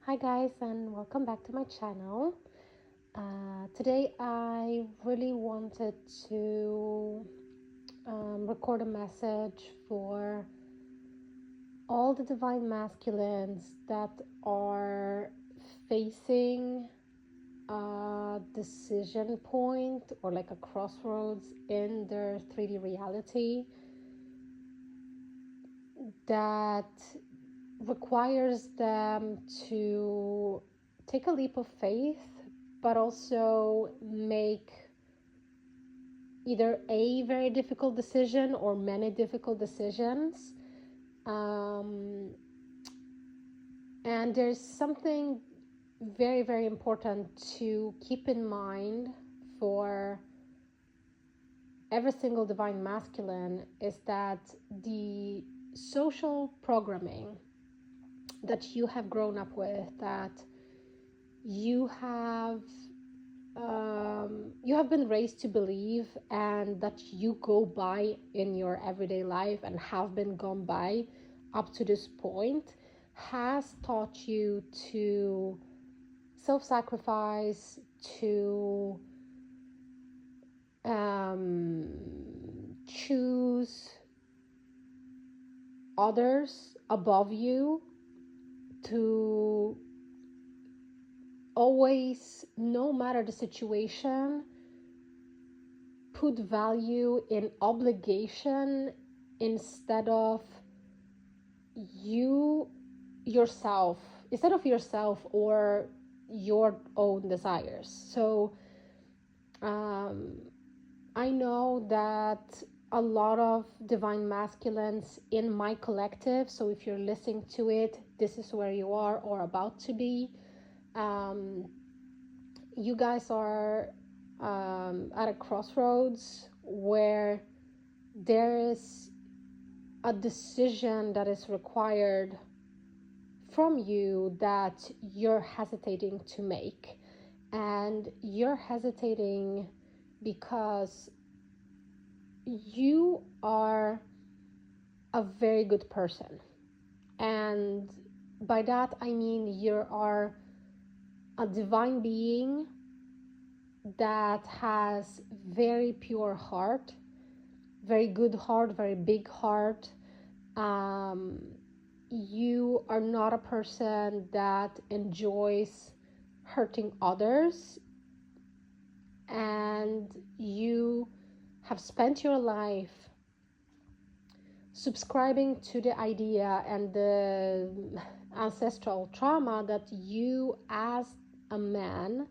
Hi guys, and welcome back to my channel. Today I really wanted to record a message for all the divine masculines that are facing a decision point or like a crossroads in their 3D reality that requires them to take a leap of faith, but also make either a very difficult decision or many difficult decisions. And there's something very, very important to keep in mind for every single divine masculine is that the social programming that you have grown up with, that you have been raised to believe, and that you go by in your everyday life and have been gone by up to this point, has taught you to self-sacrifice, to choose others above you, to always, no matter the situation, put value in obligation instead of yourself, or your own desires. So I know that a lot of divine masculines in my collective, so if you're listening to it, this is where you are or about to be. You guys are at a crossroads where there is a decision that is required from you that you're hesitating to make. And you're hesitating because you are a very good person. And by that I mean you are a divine being that has very pure heart, very good heart, very big heart. You are not a person that enjoys hurting others, and you have spent your life subscribing to the idea and the ancestral trauma that you as a man,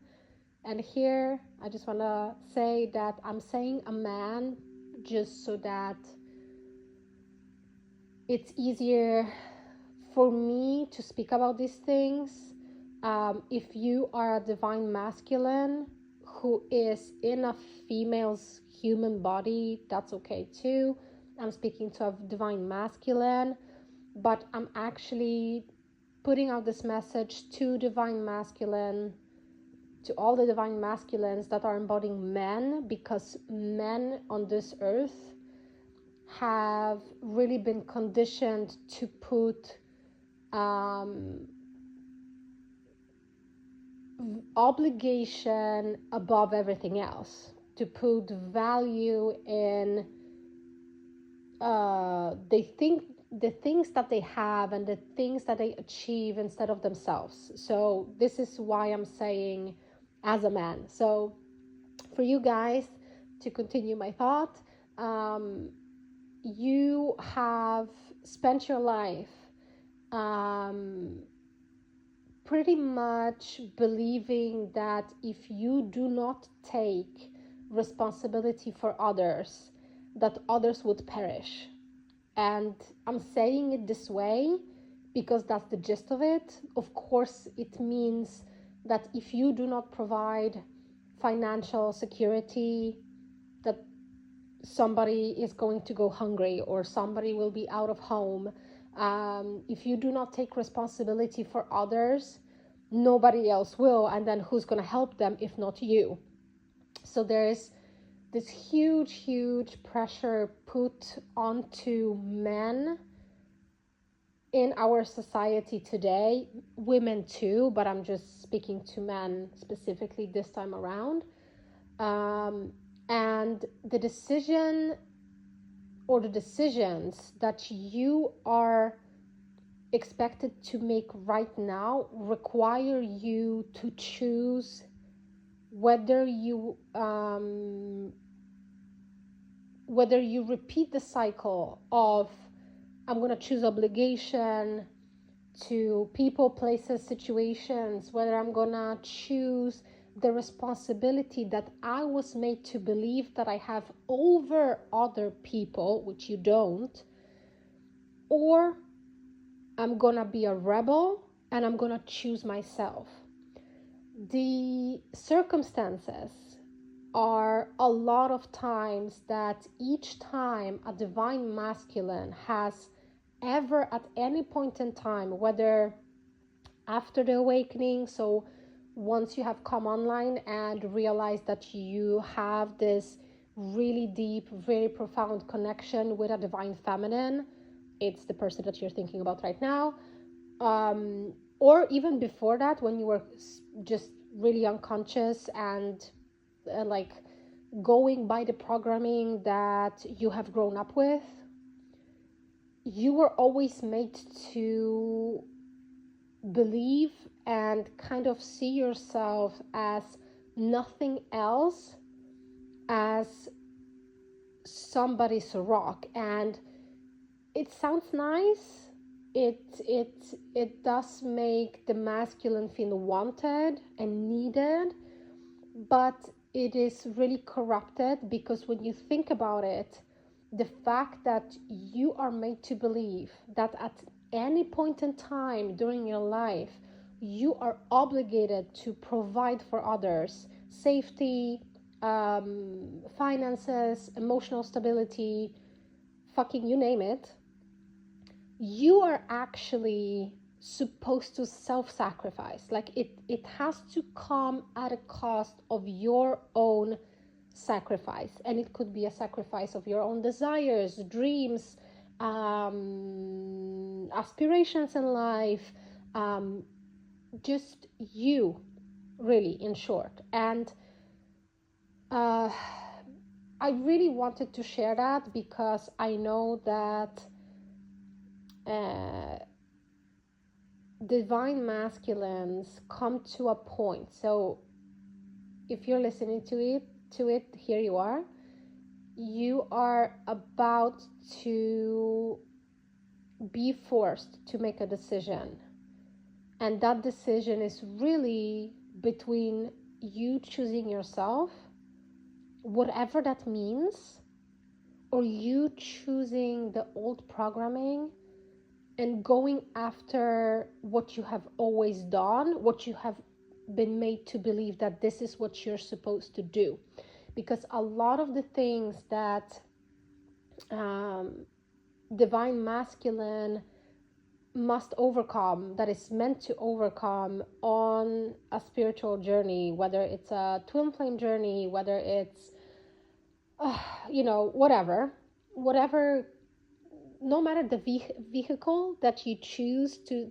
and here I just want to say that I'm saying a man just so that it's easier for me to speak about these things. If you are a divine masculine who is in a female's human body, that's okay too. I'm speaking to a divine masculine, but I'm actually putting out this message to divine masculine, to all the divine masculines that are embodying men, because men on this earth have really been conditioned to put obligation above everything else, to put value in they think the things that they have and the things that they achieve instead of themselves. So this is why I'm saying as a man. So for you guys, to continue my thought, you have spent your life pretty much believing that if you do not take responsibility for others, that others would perish. And I'm saying it this way because that's the gist of it. Of course, it means that if you do not provide financial security, that somebody is going to go hungry or somebody will be out of home. If you do not take responsibility for others, nobody else will, and then who's going to help them if not you? So there is this huge pressure put onto men in our society today, women too, but I'm just speaking to men specifically this time around. Um, and the decision or the decisions that you are expected to make right now require you to choose whether you repeat the cycle of I'm going to choose obligation to people, places, situations, whether I'm going to choose the responsibility that I was made to believe that I have over other people, which you don't, or I'm going to be a rebel and I'm going to choose myself. The circumstances are a lot of times that each time a divine masculine has ever at any point in time, whether after the awakening, so once you have come online and realize that you have this really deep, very profound connection with a divine feminine, it's the person that you're thinking about right now, or even before that, when you were just really unconscious and like going by the programming that you have grown up with, you were always made to believe and kind of see yourself as nothing else as somebody's rock. And it sounds nice. It does make the masculine feel wanted and needed, but it is really corrupted, because when you think about it, the fact that you are made to believe that at any point in time during your life you are obligated to provide for others safety, finances, emotional stability, fucking you name it, you are actually supposed to self-sacrifice. Like it has to come at a cost of your own sacrifice, and it could be a sacrifice of your own desires, dreams, aspirations in life, just you, really, in short. And I really wanted to share that because I know that divine masculines come to a point. So if you're listening to it, here you are. You are about to be forced to make a decision. And that decision is really between you choosing yourself, whatever that means, or you choosing the old programming and going after what you have always done, what you have been made to believe that this is what you're supposed to do. Because a lot of the things that divine masculine must overcome, that is meant to overcome on a spiritual journey, whether it's a twin flame journey, whether it's whatever, no matter the vehicle that you choose to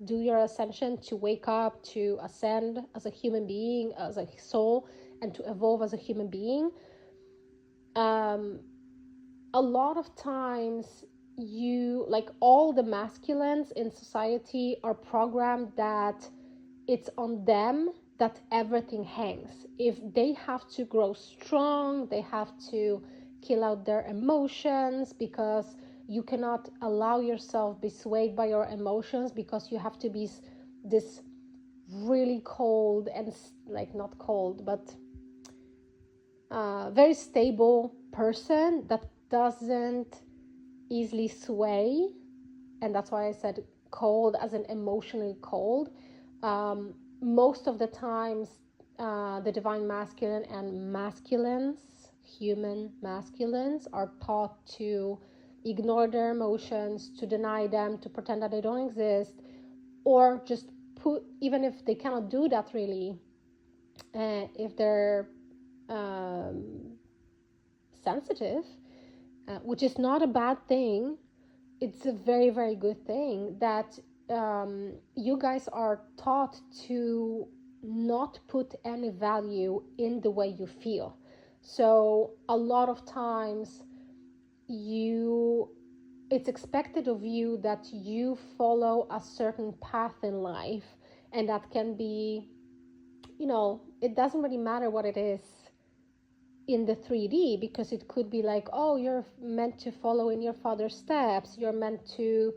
do your ascension, to wake up, to ascend as a human being, as a soul, and to evolve as a human being, a lot of times all the masculines in society are programmed that it's on them that everything hangs. If they have to grow strong, they have to kill out their emotions, because you cannot allow yourself be swayed by your emotions, because you have to be this really cold and not cold, but very stable person that doesn't easily sway. And that's why I said cold, as in emotionally cold. Most of the times, the divine masculine and masculines, human masculines, are taught to ignore their emotions, to deny them, to pretend that they don't exist, or just even if they cannot do that really, if they're sensitive, which is not a bad thing, it's a very, very good thing that you guys are taught to not put any value in the way you feel. So a lot of times you it's expected of you that you follow a certain path in life, and that can be, it doesn't really matter what it is in the 3D, because it could be like, oh, you're meant to follow in your father's steps, you're meant to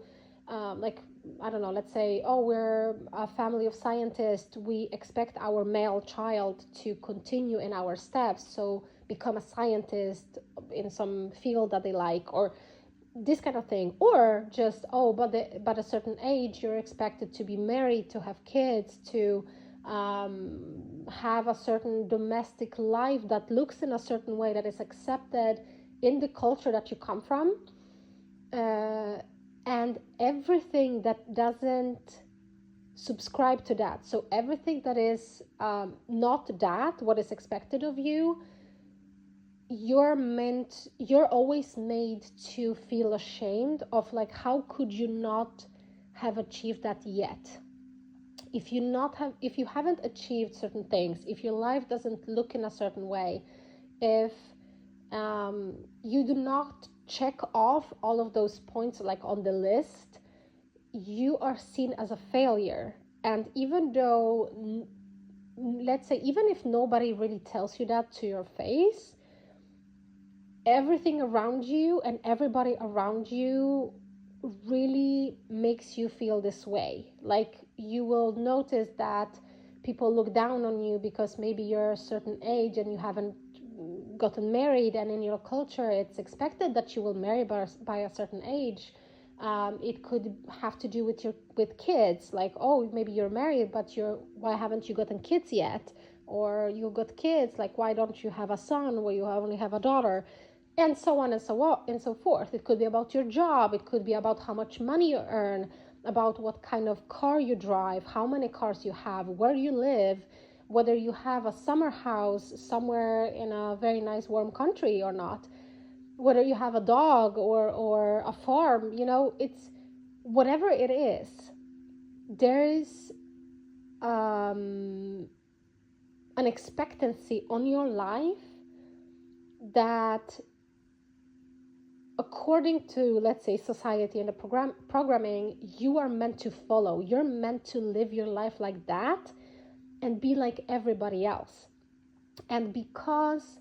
like, I don't know, let's say, oh, we're a family of scientists, we expect our male child to continue in our steps, so become a scientist in some field that they like, or this kind of thing. Or just, oh, but a certain age you're expected to be married, to have kids, to have a certain domestic life that looks in a certain way, that is accepted in the culture that you come from, and everything that doesn't subscribe to that, so everything that is not that what is expected of you, you're always made to feel ashamed of, like, how could you not have achieved that yet? If you haven't achieved certain things, if your life doesn't look in a certain way, if you do not check off all of those points like on the list, you are seen as a failure. And even though, let's say, even if nobody really tells you that to your face, everything around you and everybody around you really makes you feel this way. Like, you will notice that people look down on you because maybe you're a certain age and you haven't gotten married, and in your culture it's expected that you will marry by a certain age. It could have to do with kids, like, oh, maybe you're married, but why haven't you gotten kids yet? Or you got kids, like, why don't you have a son where you only have a daughter? And so on and so on and so forth. It could be about your job, it could be about how much money you earn, about what kind of car you drive, how many cars you have, where you live, whether you have a summer house somewhere in a very nice warm country or not, whether you have a dog or a farm. It's whatever it is, there is an expectancy on your life that, according to, let's say, society and the programming, you are meant to follow. You're meant to live your life like that and be like everybody else. And because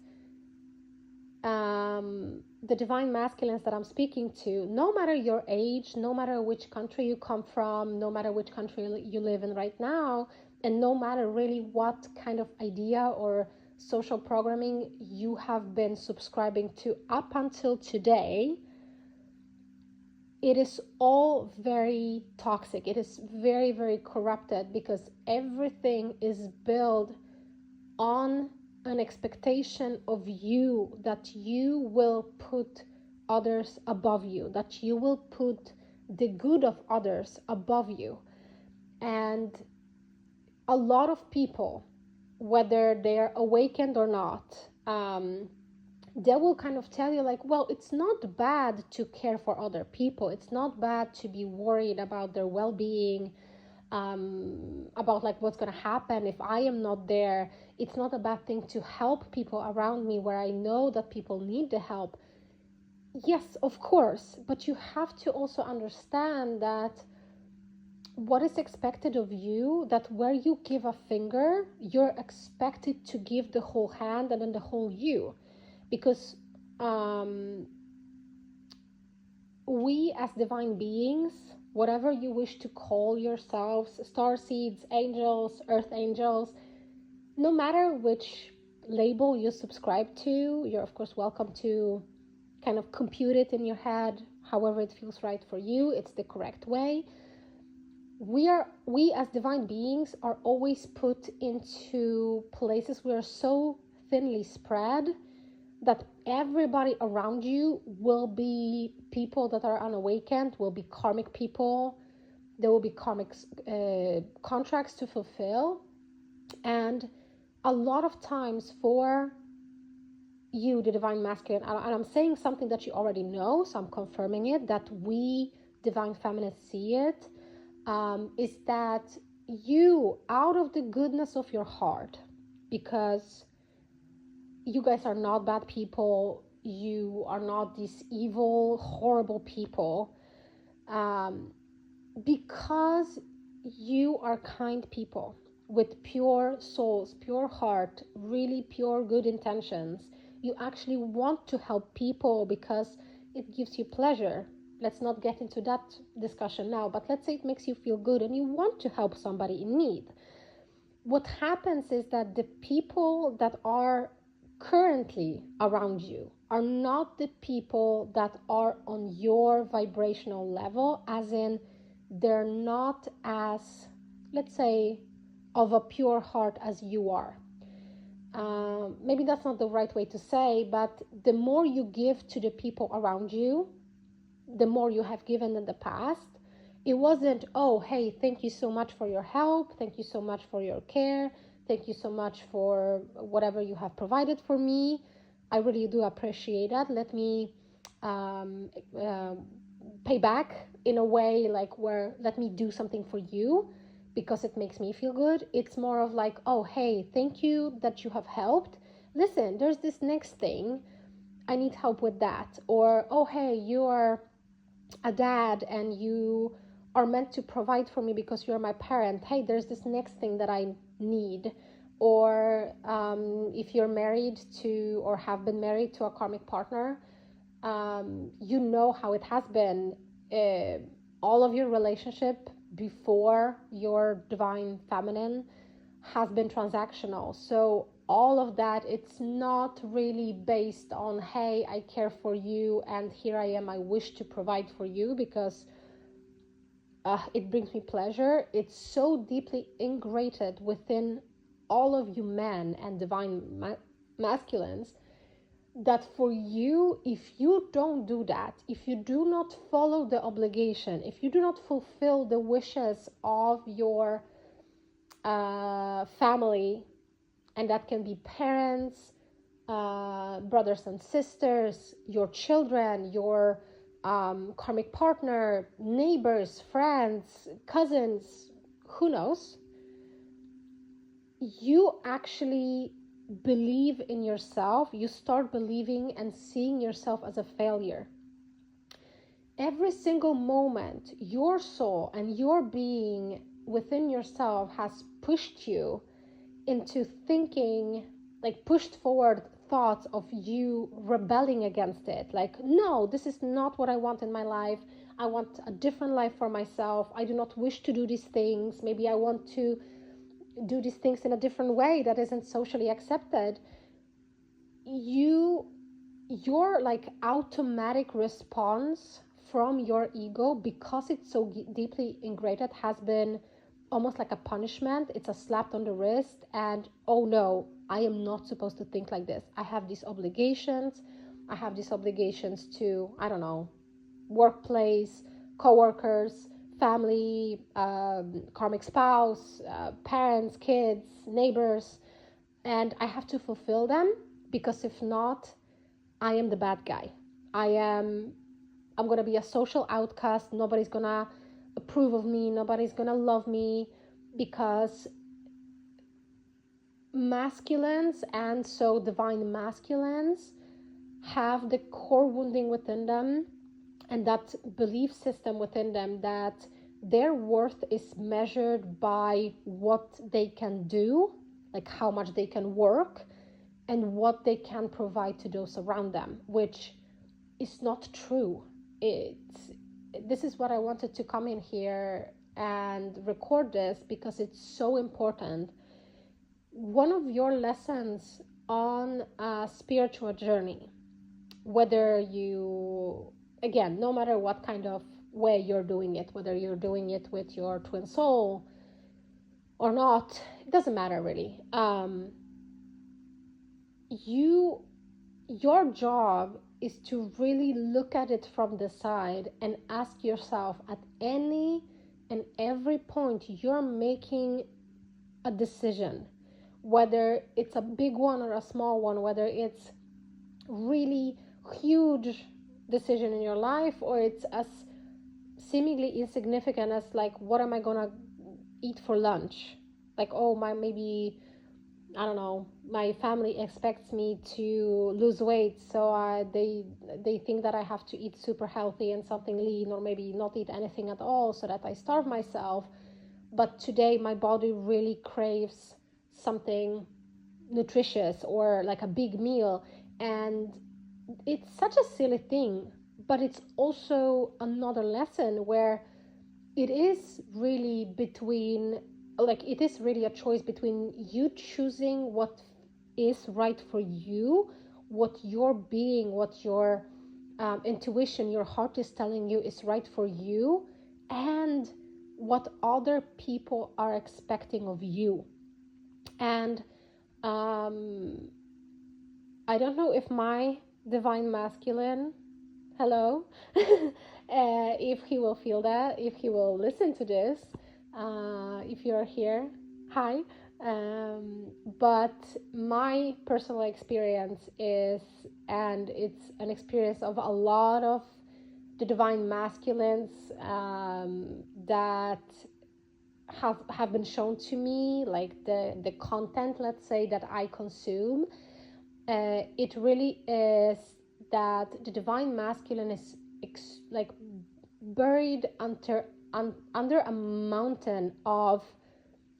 the divine masculines that I'm speaking to, no matter your age, no matter which country you come from, no matter which country you live in right now, and no matter really what kind of idea or social programming you have been subscribing to up until today, it is all very toxic. It is very, very corrupted, because everything is built on an expectation of you, that you will put others above you, that you will put the good of others above you. And a lot of people, whether they're awakened or not, they will kind of tell you, like, well, it's not bad to care for other people, it's not bad to be worried about their well-being, about like what's going to happen if I am not there. It's not a bad thing to help people around me where I know that people need the help. Yes, of course, but you have to also understand that what is expected of you, that where you give a finger, you're expected to give the whole hand and then the whole you. Because we as divine beings, whatever you wish to call yourselves, star seeds, angels, earth angels, no matter which label you subscribe to, you're of course welcome to kind of compute it in your head however it feels right for you. It's the correct way. We as divine beings are always put into places we are so thinly spread that everybody around you will be people that are unawakened, will be karmic people. There will be karmic contracts to fulfill. And a lot of times, for you, the divine masculine, and I'm saying something that you already know, so I'm confirming it, that we divine feminine see it, is that you, out of the goodness of your heart, because you guys are not bad people, you are not these evil, horrible people, because you are kind people with pure souls, pure heart, really pure good intentions. You actually want to help people because it gives you pleasure. Let's not get into that discussion now, but let's say it makes you feel good and you want to help somebody in need. What happens is that the people that are currently around you are not the people that are on your vibrational level, as in they're not as, let's say, of a pure heart as you are. Maybe that's not the right way to say, but the more you give to the people around you, the more you have given in the past. It wasn't, oh, hey, thank you so much for your help. Thank you so much for your care. Thank you so much for whatever you have provided for me. I really do appreciate that. Let me um, uh, pay back in a way, like where let me do something for you because it makes me feel good. It's more of like, oh, hey, thank you that you have helped. Listen, there's this next thing. I need help with that. Or, oh, hey, you are a dad and you are meant to provide for me because you're my parent. Hey, there's this next thing that I need. Or if you're married to or have been married to a karmic partner, you know how it has been. All of your relationship before your divine feminine has been transactional. So all of that, it's not really based on, hey, I care for you and here I am, I wish to provide for you because it brings me pleasure. It's so deeply ingrained within all of you men and divine masculines that for you, if you don't do that, if you do not follow the obligation, if you do not fulfill the wishes of your family, and that can be parents, brothers and sisters, your children, your karmic partner, neighbors, friends, cousins, who knows, you actually believe in yourself, you start believing and seeing yourself as a failure. Every single moment, your soul and your being within yourself has pushed you into thinking, like pushed forward thoughts of you rebelling against it. Like, no, this is not what I want in my life. I want a different life for myself. I do not wish to do these things. Maybe I want to do these things in a different way that isn't socially accepted. Your like automatic response from your ego, because it's so deeply ingrained, has been almost like a punishment. It's a slap on the wrist, and oh no, I am not supposed to think like this. I have these obligations. I have these obligations to, I don't know, workplace, coworkers, family, karmic spouse, parents, kids, neighbors, and I have to fulfill them, because if not, I am the bad guy. I'm going to be a social outcast. Nobody's going to approve of me. Nobody's going to love me, because masculines, and so divine masculines, have the core wounding within them and that belief system within them that their worth is measured by what they can do, like how much they can work and what they can provide to those around them, which is not true. This is what I wanted to come in here and record this, because it's so important. One of your lessons on a spiritual journey, whether you, again, no matter what kind of way you're doing it, whether you're doing it with your twin soul or not, it doesn't matter really. Your job is to really look at it from the side and ask yourself, at any and every point you're making a decision, whether it's a big one or a small one, whether it's really huge decision in your life, or it's as seemingly insignificant as like, what am I gonna eat for lunch? Like, oh, my, maybe, I don't know, my family expects me to lose weight, so they think that I have to eat super healthy and something lean, or maybe not eat anything at all so that I starve myself. But today my body really craves something nutritious or like a big meal, and it's such a silly thing, but it's also another lesson where it is really between, like, it is really a choice between you choosing what is right for you, what your being, what your intuition, your heart is telling you is right for you, and what other people are expecting of you. And um, I don't know if my divine masculine, hello, if he will feel that, if he will listen to this, if you're here, hi. But my personal experience is, and it's an experience of a lot of the divine masculines that have been shown to me, like the content, let's say, that I consume. It really is that the divine masculine is like buried under a mountain of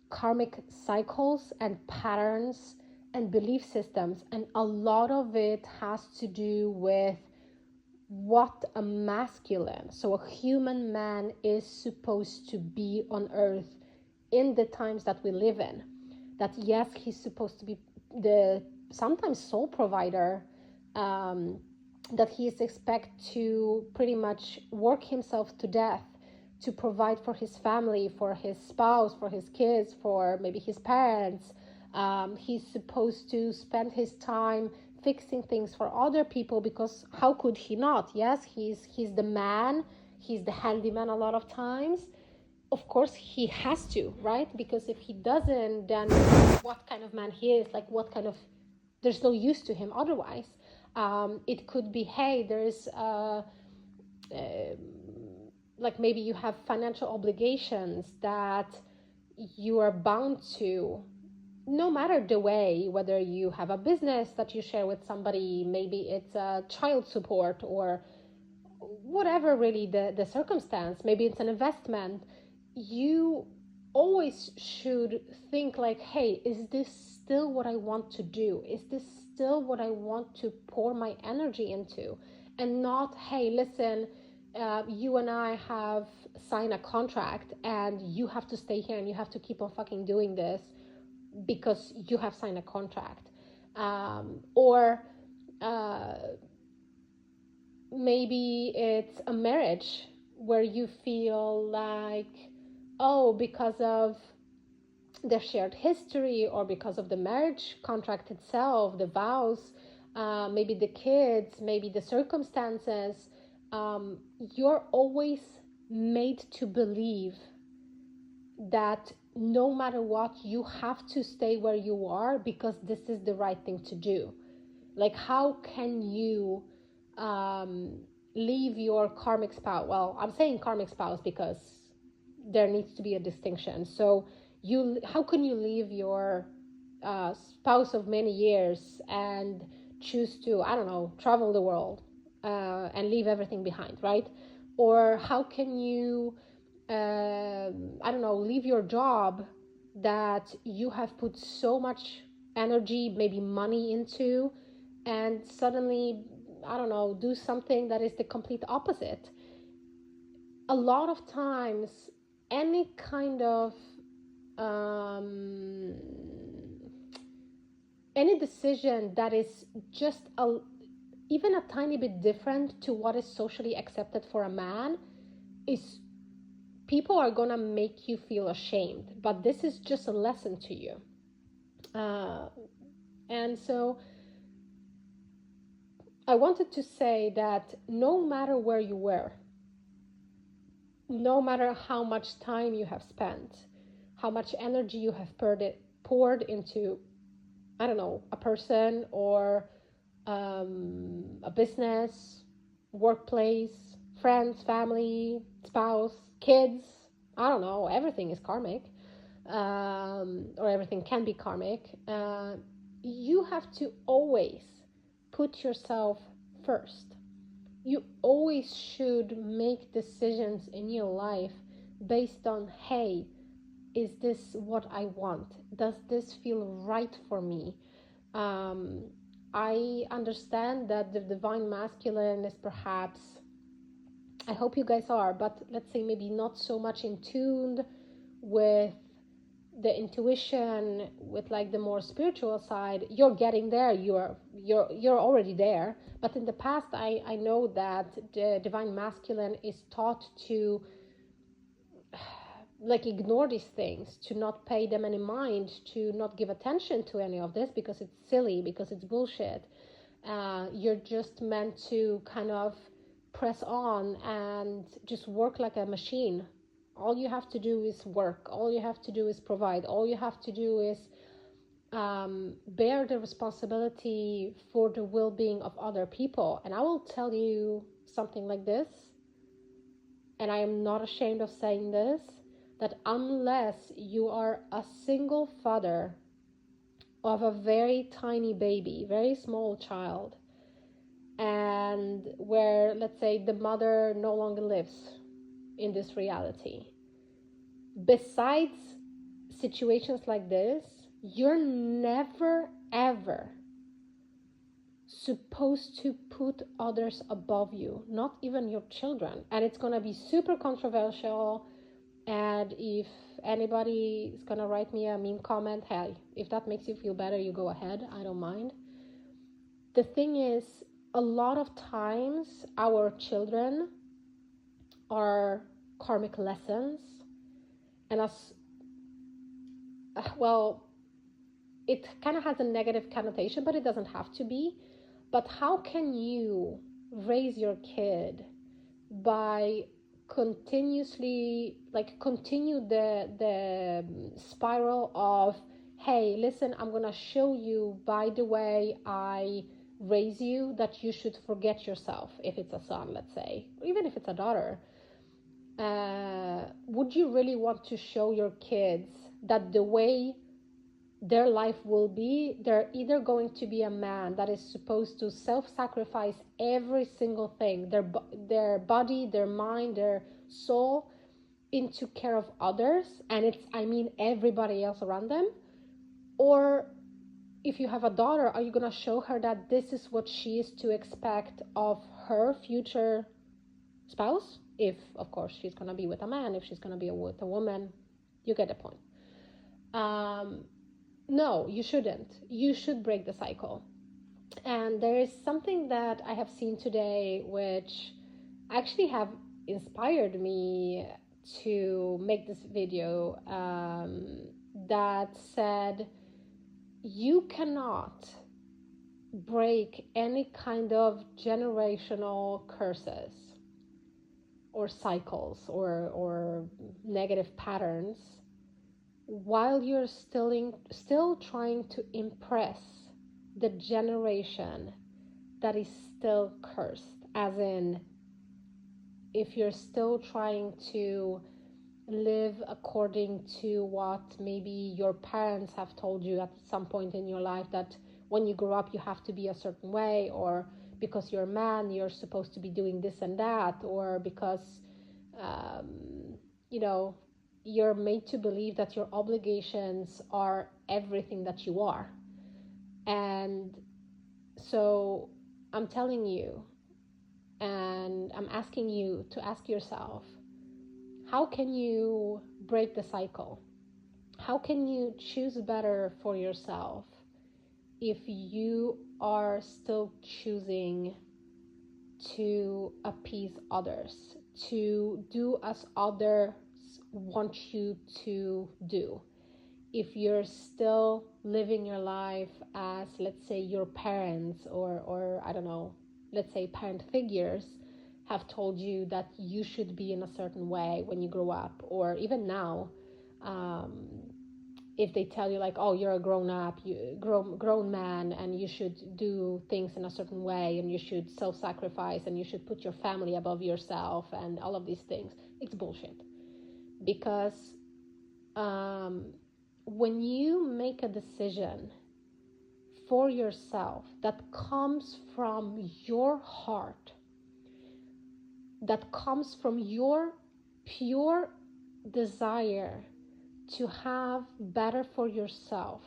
karmic cycles and patterns and belief systems, and a lot of it has to do with what a masculine, so a human man, is supposed to be on earth in the times that we live in. That yes, he's supposed to be the sometimes sole provider, that he is expected to pretty much work himself to death to provide for his family, for his spouse, for his kids, for maybe his parents. He's supposed to spend his time fixing things for other people, because how could he not? Yes, he's the man, he's the handyman a lot of times. Of course he has to, right? Because if he doesn't, then what kind of man he is, like what kind of, there's no use to him otherwise. It could be, hey, there's like maybe you have financial obligations that you are bound to, no matter the way, whether you have a business that you share with somebody, maybe it's a child support or whatever really the circumstance, maybe it's an investment. You always should think like, hey, is this still what I want to do? Is this still what I want to pour my energy into? And not, hey, listen, you and I have signed a contract and you have to stay here and you have to keep on fucking doing this because you have signed a contract. Or maybe it's a marriage where you feel like, oh, because of the shared history or because of the marriage contract itself, the vows, maybe the kids, maybe the circumstances, you're always made to believe that no matter what, you have to stay where you are because this is the right thing to do. Like, how can you leave your karmic spouse? Well, I'm saying karmic spouse because there needs to be a distinction. So how can you leave your spouse of many years and choose to, I don't know, travel the world and leave everything behind, right? Or how can you I don't know, leave your job that you have put so much energy, maybe money into, and suddenly, I don't know, do something that is the complete opposite. A lot of times, any kind of um, any decision that is just even a tiny bit different to what is socially accepted for a man is, people are gonna make you feel ashamed, but this is just a lesson to you. uh, and so I wanted to say that no matter where you were, no matter how much time you have spent, how much energy you have poured into, I don't know, a person or a business, workplace, friends, family, spouse, kids. I don't know, everything is karmic, or everything can be karmic. You have to always put yourself first. You always should make decisions in your life based on, hey, is this what I want? Does this feel right for me? Um, I understand that the divine masculine is perhaps, I hope you guys are, but let's say maybe not so much in tune with the intuition, with like the more spiritual side. You're getting there, you're already there. But in the past, I know that the divine masculine is taught to like ignore these things, to not pay them any mind, to not give attention to any of this because it's silly, because it's bullshit. You're just meant to kind of press on and just work like a machine. All you have to do is work. All you have to do is provide. All you have to do is bear the responsibility for the well-being of other people. And I will tell you something like this, and I am not ashamed of saying this, that unless you are a single father of a very tiny baby, very small child, and where, let's say, the mother no longer lives in this reality, besides situations like this, you're never, ever supposed to put others above you, not even your children. And it's going to be super controversial. And if anybody is going to write me a mean comment, hey, if that makes you feel better, you go ahead. I don't mind. The thing is, a lot of times our children are karmic lessons. And as well, it kind of has a negative connotation, but it doesn't have to be. But how can you raise your kid by continuously continue the spiral of, hey, listen, I'm gonna show you by the way I raise you that you should forget yourself, if it's a son, let's say, or even if it's a daughter. Would you really want to show your kids that the way their life will be, they're either going to be a man that is supposed to self-sacrifice every single thing, their body, their mind, their soul, into care of others, and everybody else around them? Or if you have a daughter, are you going to show her that this is what she is to expect of her future spouse? If, of course, she's going to be with a man, if she's going to be with a woman, you get the point. No, you shouldn't. You should break the cycle. And there is something that I have seen today which actually have inspired me to make this video, that said, you cannot break any kind of generational curses or cycles or negative patterns while you're still trying to impress the generation that is still cursed. As in, if you're still trying to live according to what maybe your parents have told you at some point in your life, that when you grow up you have to be a certain way, or because you're a man you're supposed to be doing this and that, or because you're made to believe that your obligations are everything that you are. And so I'm telling you, and I'm asking you to ask yourself, how can you break the cycle? How can you choose better for yourself if you are still choosing to appease others, to do as others want you to do? If you're still living your life as, let's say, your parents or I don't know, let's say parent figures have told you that you should be in a certain way when you grow up, or even now, if they tell you like, oh, you're a grown up, grown man, and you should do things in a certain way, and you should self-sacrifice, and you should put your family above yourself, and all of these things. It's bullshit. Because when you make a decision for yourself that comes from your heart, that comes from your pure desire to have better for yourself,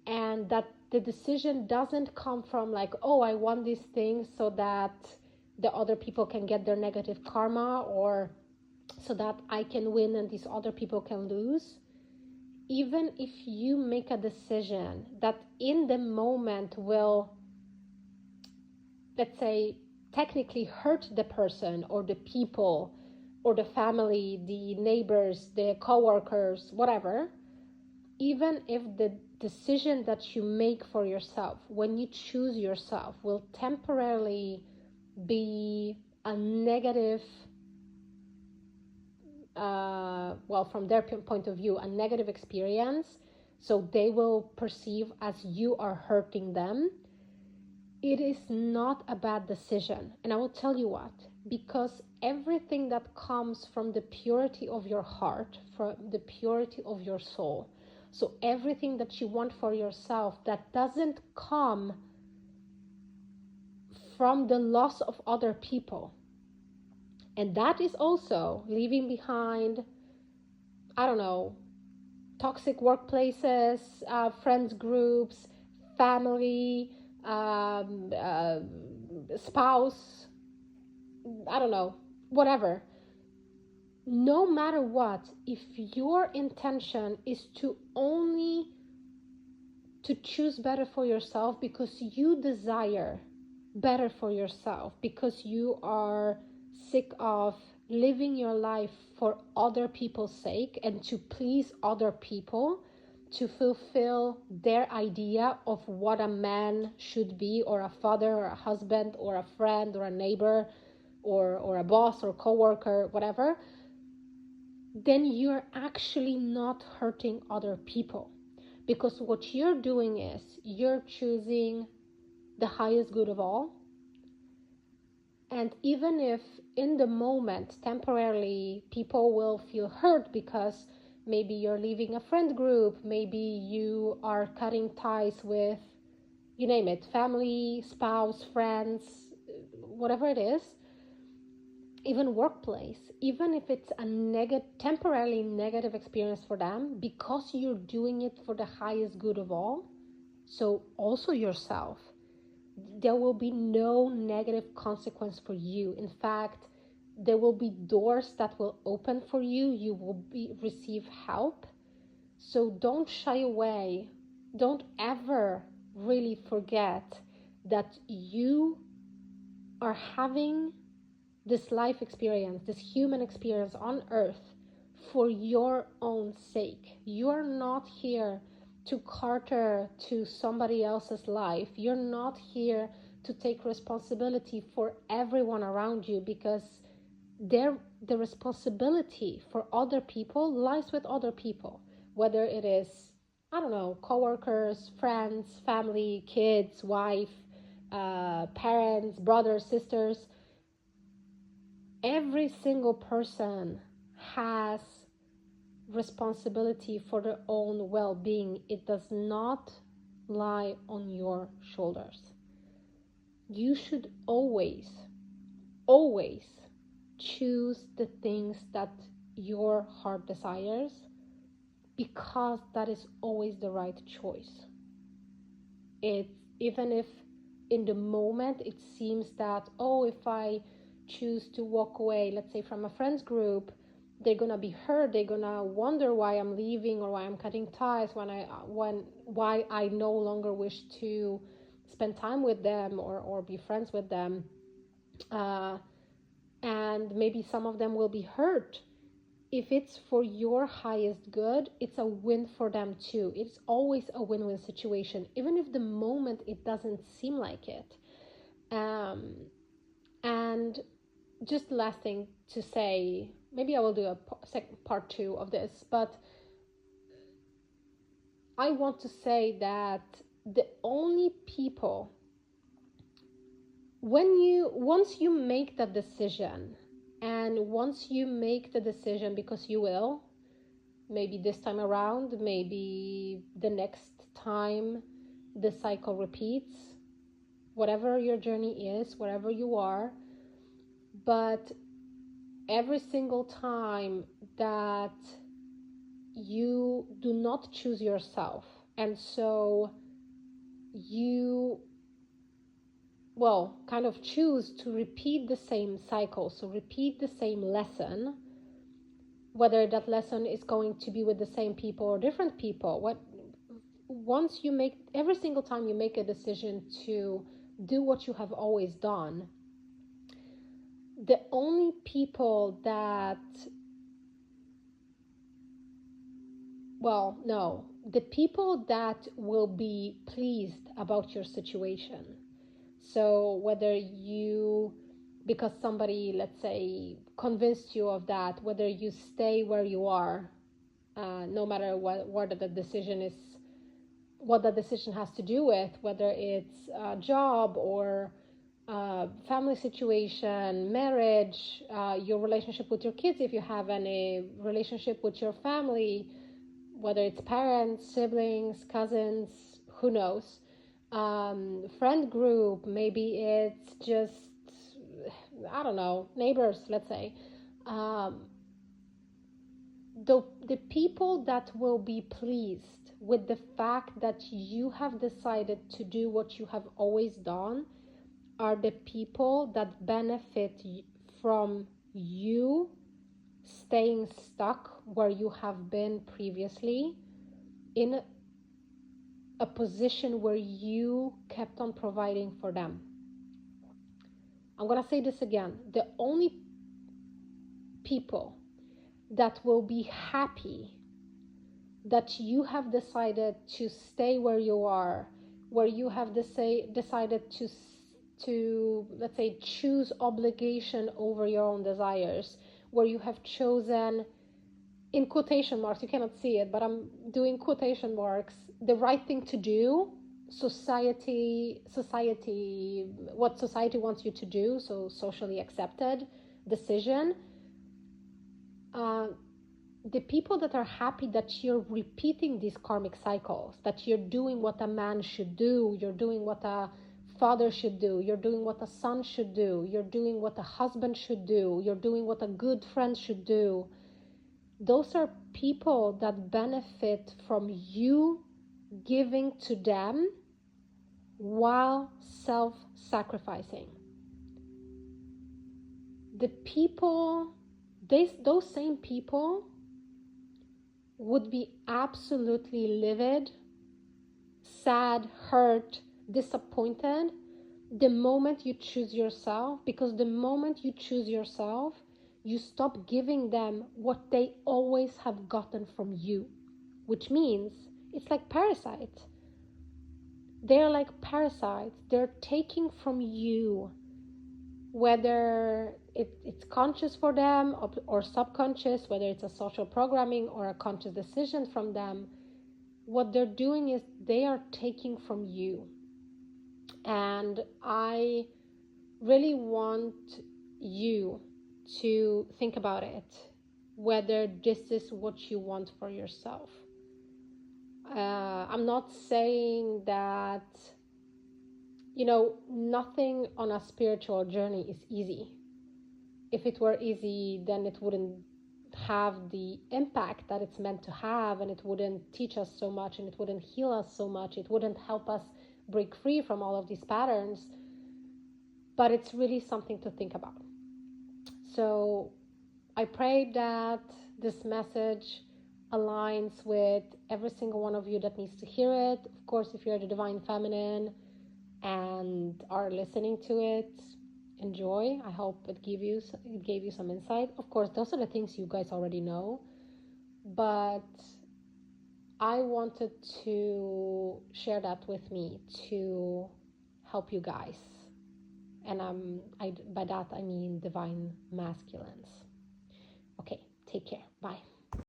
and that the decision doesn't come from like, oh, I want these things so that the other people can get their negative karma, or so that I can win and these other people can lose. Even if you make a decision that in the moment will, let's say, technically hurt the person or the people or the family, the neighbors, the coworkers, whatever, even if the decision that you make for yourself, when you choose yourself, will temporarily be a negative, from their point of view, a negative experience, so they will perceive as you are hurting them, it is not a bad decision. And I will tell you what, because everything that comes from the purity of your heart, from the purity of your soul, so everything that you want for yourself that doesn't come from the loss of other people, and that is also leaving behind, I don't know, toxic workplaces, friends groups, family, spouse, I don't know, whatever. No matter what, if your intention is to only to choose better for yourself because you desire better for yourself, because you are sick of living your life for other people's sake and to please other people, to fulfill their idea of what a man should be, or a father, or a husband, or a friend, or a neighbor, or a boss, or coworker, whatever, then you're actually not hurting other people. Because what you're doing is you're choosing the highest good of all. And even if in the moment, temporarily, people will feel hurt because maybe you're leaving a friend group, maybe you are cutting ties with, you name it, family, spouse, friends, whatever it is, even workplace, even if it's a temporarily negative experience for them, because you're doing it for the highest good of all, so also yourself, there will be no negative consequence for you. In fact, there will be doors that will open for you. You will receive help. So don't shy away. Don't ever really forget that you are having this life experience, this human experience on earth for your own sake. You're not here to cater to somebody else's life. You're not here to take responsibility for everyone around you, because the responsibility for other people lies with other people, whether it is, I don't know, coworkers, friends, family, kids, wife, parents, brothers, sisters. Every single person has responsibility for their own well-being. It does not lie on your shoulders. You should always choose the things that your heart desires, because that is always the right choice. Even if in the moment it seems that, oh, if I choose to walk away, let's say from a friends group, they're gonna be hurt, they're gonna wonder why I'm leaving or why I'm cutting ties, why I no longer wish to spend time with them or be friends with them, and maybe some of them will be hurt. If it's for your highest good, it's a win for them too. It's always a win-win situation, even if the moment it doesn't seem like it. And just last thing to say, maybe I will do a second part 2 of this, but I want to say that the only people, once you make that decision, and once you make the decision, because you will, maybe this time around, maybe the next time the cycle repeats, whatever your journey is, wherever you are, but every single time that you do not choose yourself, and so you, well, kind of choose to repeat the same cycle, so repeat the same lesson, whether that lesson is going to be with the same people or different people, once you make, every single time you make a decision to do what you have always done, the only people that, well, no, the people that will be pleased about your situation. So whether you, because somebody, let's say, convinced you of that, whether you stay where you are, no matter what the decision is, what the decision has to do with, whether it's a job or family situation, marriage, your relationship with your kids, if you have any relationship with your family, whether it's parents, siblings, cousins, who knows, friend group, maybe it's just, I don't know, neighbors, let's say. The people that will be pleased with the fact that you have decided to do what you have always done are the people that benefit from you staying stuck where you have been previously, in a position where you kept on providing for them. I'm going to say this again. The only people that will be happy that you have decided to stay where you are, where you have decided to, let's say, choose obligation over your own desires, where you have chosen, in quotation marks, you cannot see it, but I'm doing quotation marks, the right thing to do, society, what society wants you to do, so socially accepted decision. The people that are happy that you're repeating these karmic cycles, that you're doing what a man should do, you're doing what a father should do, you're doing what a son should do, you're doing what a husband should do, you're doing what a good friend should do, those are people that benefit from you giving to them while self-sacrificing. The people, those same people would be absolutely livid, sad, hurt, disappointed the moment you choose yourself, because the moment you choose yourself, you stop giving them what they always have gotten from you, which means it's like parasites. They're like parasites. They're taking from you, whether it's conscious for them or subconscious, whether it's a social programming or a conscious decision from them. What they're doing is they are taking from you. And I really want you to think about it, whether this is what you want for yourself. I'm not saying that, nothing on a spiritual journey is easy. If it were easy, then it wouldn't have the impact that it's meant to have, and it wouldn't teach us so much, and it wouldn't heal us so much. It wouldn't help us break free from all of these patterns. But it's really something to think about. So I pray that this message aligns with every single one of you that needs to hear it. Of course, if you're the Divine Feminine and are listening to it, enjoy. I hope it gave you some insight. Of course, those are the things you guys already know, but I wanted to share that with me to help you guys. And by that I mean divine masculines. Okay, take care. Bye.